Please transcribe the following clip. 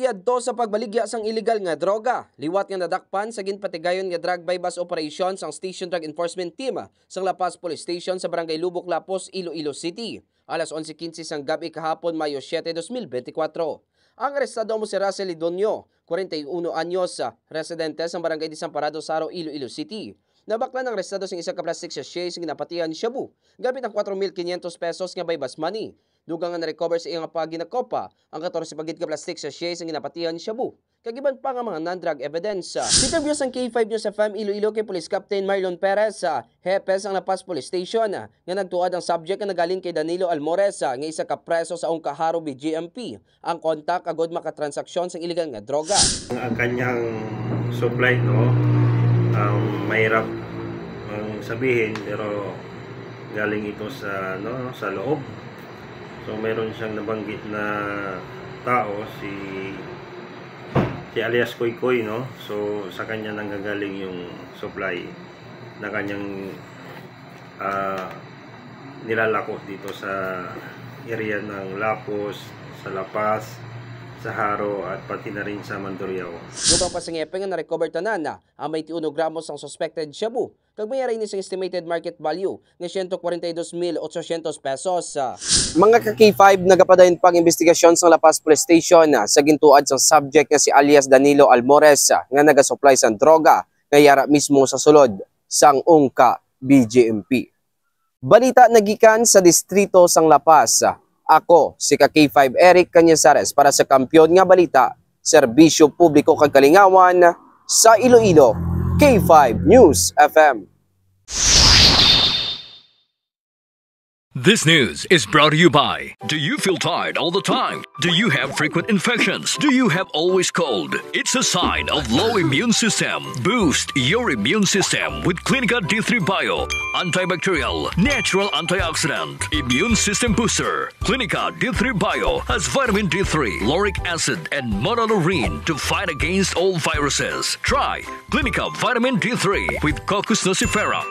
Yadto sa pagbaligya sang illegal nga droga, liwat nga nadakpan sa ginpatigayon nga drug bypass operation sang Station Drug Enforcement Team sang La Paz Police Station sa Barangay Lubok, Lapos, Iloilo City. Alas 11:15 sang gabi kahapon, Mayo 7, 2024. Ang arestado mo si Russell Idonio, 41 anyos, residente sa Barangay Desamparado, Saro, Iloilo City. Nabaklan ng arestado sa isa ka plastic sachet sa ginapatihan Shabu, gamit ang 4,500 pesos nga bypass money. Dugang nga na-recover sa iyang paginakopa ang 14 pagit ka plastic sachet sa ginapatihan Shabu. Kagiban pa nga mga non-drug evidence. Interview sang K5 News FM Iloilo kay Police Captain Marlon Perez, Hepes ang La Paz Police Station, nga nagtuad ang subject nga nagaling kay Danilo Almores, nga isa ka preso sa Ongkaharo BGMP. Ang kontak agod makatransaksyon sa illegal nga droga. Ang kanyang supply, mahirap ang sabihin, pero galing ito sa sa loob. So meron siyang nabanggit na tao, si alias Koy Koy, so sa kanya nanggagaling yung supply na kanyang nilalako dito sa area ng Lapos, sa La Paz, sa Haro, at pati na rin sa Mandurriao. Lubang pa sa ngepeng nga na-recover tanan ang 21 gramos ang suspected shabu. Kag may aray ni sa estimated market value ng 142,800 pesos. Mga ka-K5 nagapadayon pang investigasyon sa La Paz Police Station sa gintuad sa subject nga si alias Danilo Almores, nga nagasupply sa droga nga yara mismo sa sulod sang Ongka BGMP. Balita nagikan sa distrito sang La Paz. Ako si ka-K5 Eric Canyasares para sa Kampiyon nga Balita, Serbisyo Publiko kag Kalingawan sa Iloilo, K5 News FM. This news is brought to you by, do you feel tired all the time? Do you have frequent infections? Do you have always cold? It's a sign of low immune system. Boost your immune system with Clinica D3 Bio, antibacterial, natural antioxidant, immune system booster. Clinica D3 Bio has vitamin D3, lauric acid, and monolurine to fight against all viruses. Try Clinica Vitamin D3 with Coccus nocifera.